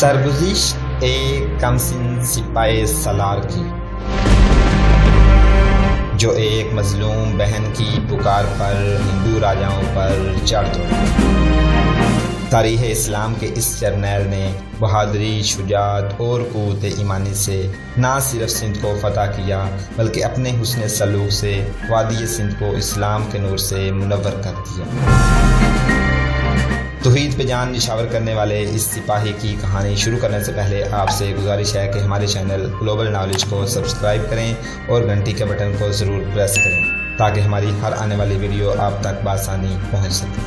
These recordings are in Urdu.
سرگزشت ایک کمسن سپاہی سالار کی، جو ایک مظلوم بہن کی پکار پر ہندو راجاؤں پر چڑھ دوڑا۔ تاریخ اسلام کے اس جرنیل نے بہادری، شجاعت اور قوت ایمانی سے نہ صرف سندھ کو فتح کیا بلکہ اپنے حسن سلوک سے وادی سندھ کو اسلام کے نور سے منور کر دیا۔ توحید پہ جان نشاور کرنے والے اس سپاہی کی کہانی شروع کرنے سے پہلے آپ سے گزارش ہے کہ ہمارے چینل گلوبل نالج کو سبسکرائب کریں اور گھنٹی کے بٹن کو ضرور پریس کریں تاکہ ہماری ہر آنے والی ویڈیو آپ تک بآسانی پہنچ سکے۔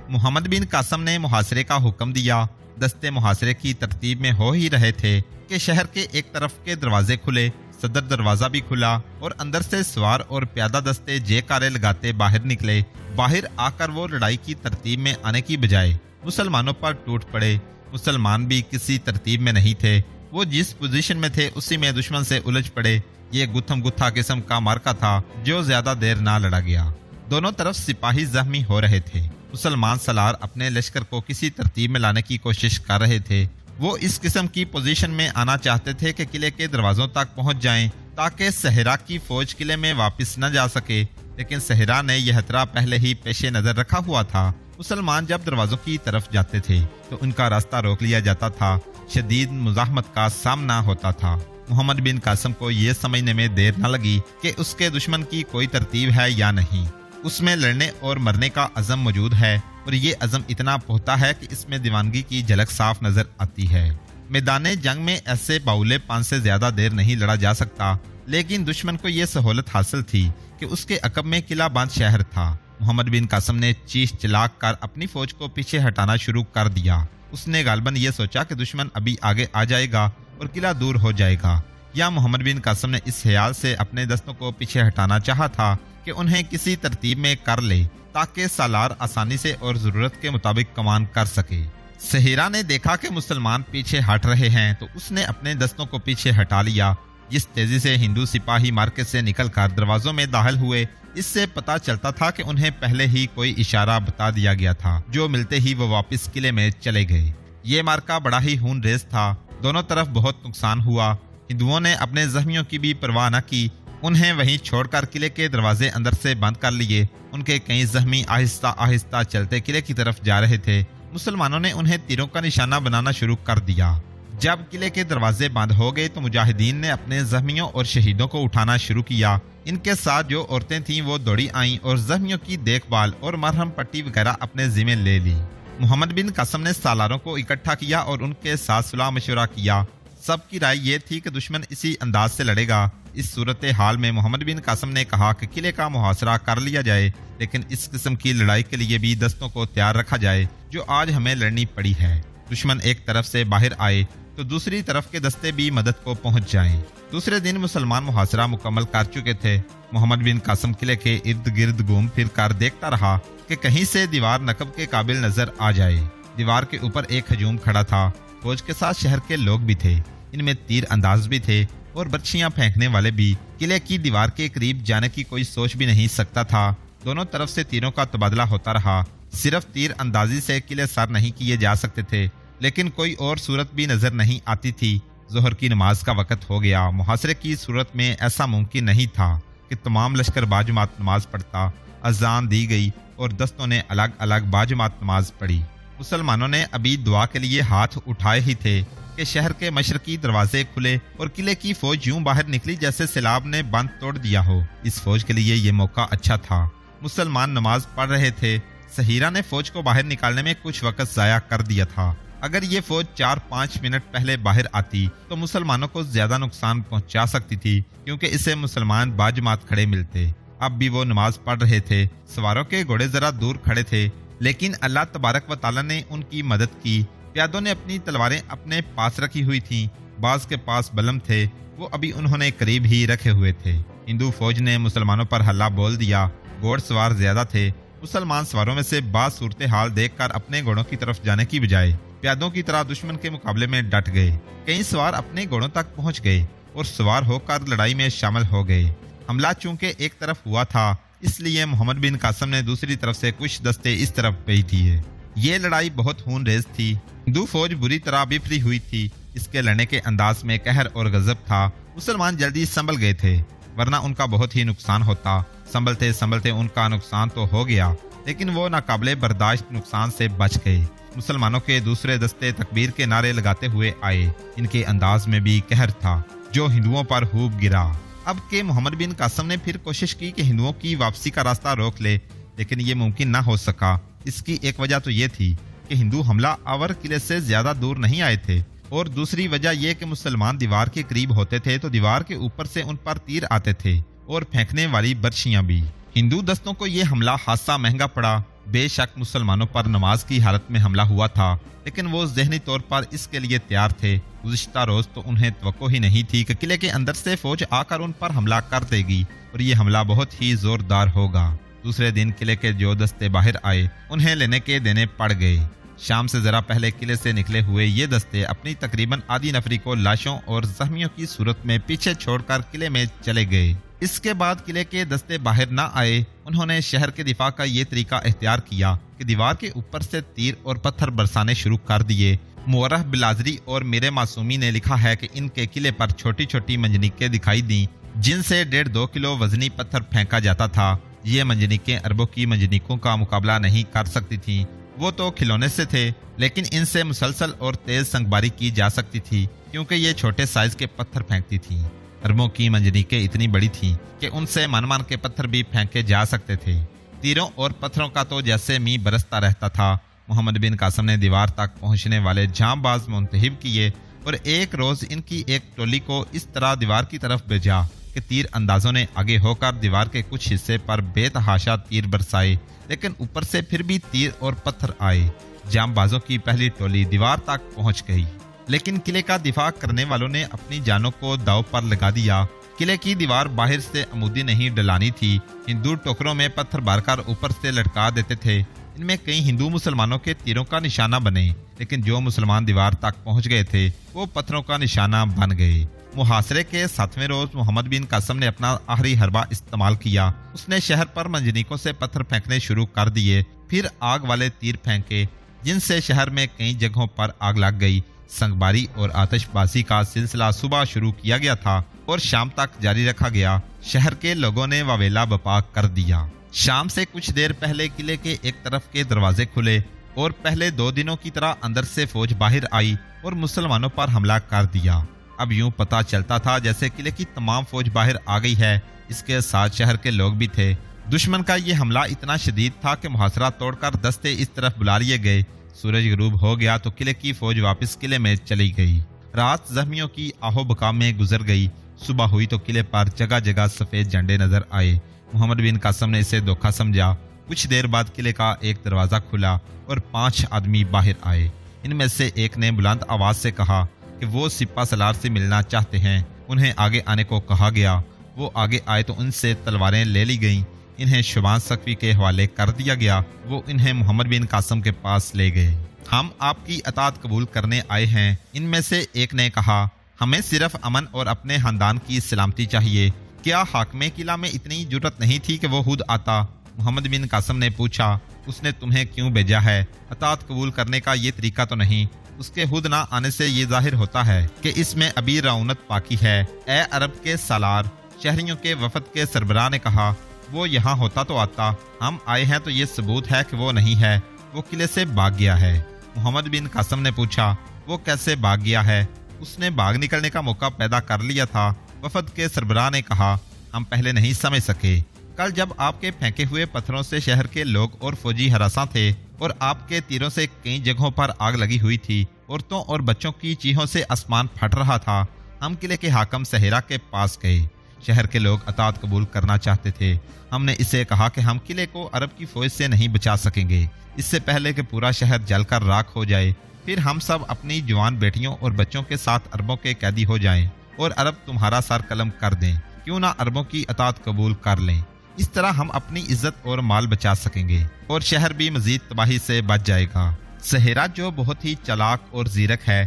محمد بن قاسم نے محاصرے کا حکم دیا۔ دستے محاصرے کی ترتیب میں ہو ہی رہے تھے کہ شہر کے ایک طرف کے دروازے کھلے، صدر دروازہ بھی کھلا اور اندر سے سوار اور پیادہ دستے جے کارے لگاتے باہر نکلے۔ باہر آ کر وہ لڑائی کی ترتیب میں آنے کی بجائے مسلمانوں پر ٹوٹ پڑے۔ مسلمان بھی کسی ترتیب میں نہیں تھے، وہ جس پوزیشن میں تھے اسی میں دشمن سے الجھ پڑے۔ یہ گتھم گتھا قسم کا مارکا تھا جو زیادہ دیر نہ لڑا گیا۔ دونوں طرف سپاہی زخمی ہو رہے تھے۔ مسلمان سالار اپنے لشکر کو کسی ترتیب میں لانے کی کوشش کر رہے تھے۔ وہ اس قسم کی پوزیشن میں آنا چاہتے تھے کہ قلعے کے دروازوں تک پہنچ جائیں تاکہ صحرا کی فوج قلعے میں واپس نہ جا سکے، لیکن صحرا نے یہ خطرہ پہلے ہی پیش نظر رکھا ہوا تھا۔ مسلمان جب دروازوں کی طرف جاتے تھے تو ان کا راستہ روک لیا جاتا تھا، شدید مزاحمت کا سامنا ہوتا تھا۔ محمد بن قاسم کو یہ سمجھنے میں دیر نہ لگی کہ اس کے دشمن کی کوئی ترتیب ہے یا نہیں، اس میں لڑنے اور مرنے کا عزم موجود ہے، اور یہ عزم اتنا پختہ ہے کہ اس میں دیوانگی کی جھلک صاف نظر آتی ہے۔ میدان جنگ میں ایسے باولے پان سے زیادہ دیر نہیں لڑا جا سکتا، لیکن دشمن کو یہ سہولت حاصل تھی کہ اس کے عقب میں قلعہ بند شہر تھا۔ محمد بن قاسم نے چیخ چلاک کر اپنی فوج کو پیچھے ہٹانا شروع کر دیا۔ اس نے غالباً یہ سوچا کہ دشمن ابھی آگے آ جائے گا اور قلعہ دور ہو جائے گا، یا محمد بن قاسم نے اس خیال سے اپنے دستوں کو پیچھے ہٹانا چاہا تھا کہ انہیں کسی ترتیب میں کر لے تاکہ سالار آسانی سے اور ضرورت کے مطابق کمان کر سکے۔ صحرا نے دیکھا کہ مسلمان پیچھے ہٹ رہے ہیں تو اس نے اپنے دستوں کو پیچھے ہٹا لیا۔ جس تیزی سے ہندو سپاہی مارکیٹ سے نکل کر دروازوں میں داخل ہوئے، اس سے پتہ چلتا تھا کہ انہیں پہلے ہی کوئی اشارہ بتا دیا گیا تھا، جو ملتے ہی وہ واپس قلعے میں چلے گئے۔ یہ مارکا بڑا ہی خون ریز تھا، دونوں طرف بہت نقصان ہوا۔ ہندوؤں نے اپنے زخمیوں کی بھی پرواہ نہ کی، انہیں وہیں چھوڑ کر قلعے کے دروازے اندر سے بند کر لیے۔ ان کے کئی زخمی آہستہ آہستہ چلتے قلعے کی طرف جا رہے تھے۔ مسلمانوں نے انہیں تیروں کا نشانہ بنانا شروع کر دیا۔ جب قلعے کے دروازے بند ہو گئے تو مجاہدین نے اپنے زخمیوں اور شہیدوں کو اٹھانا شروع کیا۔ ان کے ساتھ جو عورتیں تھیں وہ دوڑی آئیں اور زخمیوں کی دیکھ بھال اور مرہم پٹی وغیرہ اپنے ذمہ لے لی۔ محمد بن قاسم نے سالاروں کو اکٹھا کیا اور ان کے ساتھ صلاح مشورہ کیا۔ سب کی رائے یہ تھی کہ دشمن اسی انداز سے لڑے گا۔ اس صورتحال میں محمد بن قاسم نے کہا کہ قلعے کا محاصرہ کر لیا جائے، لیکن اس قسم کی لڑائی کے لیے بھی دستوں کو تیار رکھا جائے جو آج ہمیں لڑنی پڑی ہے۔ دشمن ایک طرف سے باہر آئے تو دوسری طرف کے دستے بھی مدد کو پہنچ جائیں۔ دوسرے دن مسلمان محاصرہ مکمل کر چکے تھے۔ محمد بن قاسم قلعے کے ارد گرد گھوم پھر کر دیکھتا رہا کہ کہیں سے دیوار نقب کے قابل نظر آ جائے۔ دیوار کے اوپر ایک ہجوم کھڑا تھا، فوج کے ساتھ شہر کے لوگ بھی تھے، ان میں تیر انداز بھی تھے اور برچیاں پھینکنے والے بھی۔ قلعے کی دیوار کے قریب جانے کی کوئی سوچ بھی نہیں سکتا تھا۔ دونوں طرف سے تیروں کا تبادلہ ہوتا رہا۔ صرف تیر اندازی سے قلعے سر نہیں کیے جا سکتے تھے، لیکن کوئی اور صورت بھی نظر نہیں آتی تھی۔ ظہر کی نماز کا وقت ہو گیا۔ محاصرے کی صورت میں ایسا ممکن نہیں تھا کہ تمام لشکر باجماعت نماز پڑھتا۔ اذان دی گئی اور دستوں نے الگ الگ باجماعت نماز پڑھی۔ مسلمانوں نے ابھی دعا کے لیے ہاتھ اٹھائے ہی تھے کہ شہر کے مشرقی دروازے کھلے اور قلعے کی فوج یوں باہر نکلی جیسے سیلاب نے بند توڑ دیا ہو۔ اس فوج کے لیے یہ موقع اچھا تھا۔ مسلمان نماز پڑھ رہے تھے۔ صحرا نے فوج کو باہر نکالنے میں کچھ وقت ضائع کر دیا تھا۔ اگر یہ فوج 4-5 منٹ پہلے باہر آتی تو مسلمانوں کو زیادہ نقصان پہنچا سکتی تھی، کیونکہ اسے مسلمان باجماعت کھڑے ملتے۔ اب بھی وہ نماز پڑھ رہے تھے۔ سواروں کے گھوڑے ذرا دور کھڑے تھے، لیکن اللہ تبارک و تعالیٰ نے ان کی مدد کی۔ پیادوں نے اپنی تلواریں اپنے پاس رکھی ہوئی تھیں، بعض کے پاس بلم تھے، وہ ابھی انہوں نے قریب ہی رکھے ہوئے تھے۔ ہندو فوج نے مسلمانوں پر حملہ بول دیا۔ گھوڑ سوار زیادہ تھے۔ مسلمان سواروں میں سے بعض صورتحال دیکھ کر اپنے گھوڑوں کی طرف جانے کی بجائے پیادوں کی طرح دشمن کے مقابلے میں ڈٹ گئے۔ کئی سوار اپنے گھوڑوں تک پہنچ گئے اور سوار ہو کر لڑائی میں شامل ہو گئے۔ حملہ چونکہ ایک طرف ہوا تھا اس لیے محمد بن قاسم نے دوسری طرف سے کچھ دستے اس طرف بھیج دیے۔ یہ لڑائی بہت خون ریز تھی، ہندو فوج بری طرح بفری ہوئی تھی، اس کے لڑنے کے انداز میں قہر اور غضب تھا۔ مسلمان جلدی سنبھل گئے تھے ورنہ ان کا بہت ہی نقصان ہوتا۔ سنبھلتے سنبھلتے ان کا نقصان تو ہو گیا لیکن وہ ناقابل برداشت نقصان سے بچ گئے۔ مسلمانوں کے دوسرے دستے تکبیر کے نعرے لگاتے ہوئے آئے، ان کے انداز میں بھی قہر تھا جو ہندوؤں پر خوب گرا۔ اب کہ محمد بن قاسم نے پھر کوشش کی کہ ہندوؤں کی واپسی کا راستہ روک لے لیکن یہ ممکن نہ ہو سکا۔ اس کی ایک وجہ تو یہ تھی کہ ہندو حملہ آور قلعے سے زیادہ دور نہیں آئے تھے، اور دوسری وجہ یہ کہ مسلمان دیوار کے قریب ہوتے تھے تو دیوار کے اوپر سے ان پر تیر آتے تھے اور پھینکنے والی برچیاں بھی۔ ہندو دستوں کو یہ حملہ خاصا مہنگا پڑا۔ بے شک مسلمانوں پر نماز کی حالت میں حملہ ہوا تھا لیکن وہ ذہنی طور پر اس کے لیے تیار تھے۔ گزشتہ روز تو انہیں توقع ہی نہیں تھی کہ قلعے کے اندر سے فوج آ کر ان پر حملہ کر دے گی اور یہ حملہ بہت ہی زوردار ہوگا۔ دوسرے دن قلعے کے جو دستے باہر آئے انہیں لینے کے دینے پڑ گئے۔ شام سے ذرا پہلے قلعے سے نکلے ہوئے یہ دستے اپنی تقریباً آدھی نفری کو لاشوں اور زخمیوں کی صورت میں پیچھے چھوڑ کر قلعے میں چلے گئے۔ اس کے بعد قلعے کے دستے باہر نہ آئے۔ انہوں نے شہر کے دفاع کا یہ طریقہ اختیار کیا کہ دیوار کے اوپر سے تیر اور پتھر برسانے شروع کر دیے۔ مورخ بلازری اور میرے معصومی نے لکھا ہے کہ ان کے قلعے پر چھوٹی چھوٹی منجنیقیں دکھائی دیں جن سے 1.5-2 کلو وزنی پتھر پھینکا جاتا تھا۔ یہ منجنیقیں اربوں کی منجنیقوں کا مقابلہ نہیں کر سکتی تھیں، وہ تو کھلونے سے تھے، لیکن ان سے مسلسل اور تیز سنگباری کی جا سکتی تھی کیونکہ یہ چھوٹے سائز کے پتھر پھینکتی تھیں۔ اربوں کی منجنیقیں اتنی بڑی تھیں کہ ان سے من کے پتھر بھی پھینکے جا سکتے تھے۔ تیروں اور پتھروں کا تو جیسے می برستا رہتا تھا۔ محمد بن قاسم نے دیوار تک پہنچنے والے جام باز منتخب کیے اور ایک روز ان کی ایک ٹولی کو اس طرح دیوار کی طرف بھیجا کہ تیر اندازوں نے آگے ہو کر دیوار کے کچھ حصے پر بے تحاشا تیر برسائے لیکن اوپر سے پھر بھی تیر اور پتھر آئے۔ جام بازوں کی پہلی ٹولی دیوار تک پہنچ گئی لیکن قلعے کا دفاع کرنے والوں نے اپنی جانوں کو داؤ پر لگا دیا۔ قلعے کی دیوار باہر سے عمودی نہیں ڈلانی تھی۔ ہندو ٹوکروں میں پتھر بھر کر اوپر سے لٹکا دیتے تھے۔ ان میں کئی ہندو مسلمانوں کے تیروں کا نشانہ بنے لیکن جو مسلمان دیوار تک پہنچ گئے تھے وہ پتھروں کا نشانہ بن گئے۔ محاصرے کے 7ویں روز محمد بن قاسم نے اپنا آخری حربہ استعمال کیا۔ اس نے شہر پر منجنیقوں سے پتھر پھینکنے شروع کر دیے، پھر آگ والے تیر پھینکے جن سے شہر میں کئی جگہوں پر آگ لگ گئی۔ سنگباری اور آتش بازی کا سلسلہ صبح شروع کیا گیا تھا اور شام تک جاری رکھا گیا۔ شہر کے لوگوں نے واویلا بپا کر دیا۔ شام سے کچھ دیر پہلے قلعے کے ایک طرف کے دروازے کھلے اور پہلے 2 دنوں کی طرح اندر سے فوج باہر آئی اور مسلمانوں پر حملہ کر دیا۔ اب یوں پتا چلتا تھا جیسے قلعے کی تمام فوج باہر آ گئی ہے، اس کے ساتھ شہر کے لوگ بھی تھے۔ دشمن کا یہ حملہ اتنا شدید تھا کہ محاصرہ توڑ کر دستے اس طرف بلا لیے گئے۔ سورج غروب ہو گیا تو قلعے کی فوج واپس قلعے میں چلی گئی۔ رات زخمیوں کی آہو بکا میں گزر گئی۔ صبح ہوئی تو قلعے پر جگہ جگہ سفید جھنڈے نظر آئے۔ محمد بن قاسم نے اسے دھوکہ سمجھا۔ کچھ دیر بعد قلعے کا ایک دروازہ کھلا اور 5 آدمی باہر آئے۔ ان میں سے ایک نے بلند آواز سے کہا کہ وہ سپہ سالار سے ملنا چاہتے ہیں۔ انہیں آگے آنے کو کہا گیا۔ وہ آگے آئے تو ان سے تلواریں لے لی گئیں۔ انہیں شبان سقفی کے حوالے کر دیا گیا۔ وہ انہیں محمد بن قاسم کے پاس لے گئے۔ ہم آپ کی اطاعت قبول کرنے آئے ہیں۔ ان میں سے ایک نے کہا ہمیں صرف امن اور اپنے خاندان کی سلامتی چاہیے۔ کیا حاکم قلعہ میں اتنی جرت نہیں تھی کہ وہ خود آتا؟ محمد بن قاسم نے پوچھا اس نے تمہیں کیوں بھیجا ہے؟ اطاعت قبول کرنے کا یہ طریقہ تو نہیں؟ اس کے خود نہ آنے سے یہ ظاہر ہوتا ہے کہ اس میں ابھی رعونت باقی ہے۔ اے عرب کے سالار، شہریوں کے وفد کے سربراہ نے کہا وہ یہاں ہوتا تو آتا۔ ہم آئے ہیں تو یہ ثبوت ہے کہ وہ نہیں ہے، وہ قلعے سے بھاگ گیا ہے۔ محمد بن قاسم نے پوچھا وہ کیسے بھاگ گیا ہے؟ اس نے بھاگ نکلنے کا موقع پیدا کر لیا تھا۔ وفد کے سربراہ نے کہا ہم پہلے نہیں سمجھ سکے۔ کل جب آپ کے پھینکے ہوئے پتھروں سے شہر کے لوگ اور فوجی ہراساں تھے اور آپ کے تیروں سے کئی جگہوں پر آگ لگی ہوئی تھی، عورتوں اور بچوں کی چیخوں سے آسمان پھٹ رہا تھا، ہم قلعے کے حاکم سہیرا کے پاس گئے۔ شہر کے لوگ اطاعت قبول کرنا چاہتے تھے۔ ہم نے اسے کہا کہ ہم قلعے کو عرب کی فوج سے نہیں بچا سکیں گے، اس سے پہلے کہ پورا شہر جل کر راکھ ہو جائے۔ پھر ہم سب اپنی جوان بیٹیوں اور بچوں کے ساتھ عربوں کے قیدی ہو جائیں اور عرب تمہارا سر قلم کر دیں، کیوں نہ عربوں کی اطاعت قبول کر لیں۔ اس طرح ہم اپنی عزت اور مال بچا سکیں گے اور شہر بھی مزید تباہی سے بچ جائے گا۔ سہیرا جو بہت ہی چالاک اور زیرک ہے،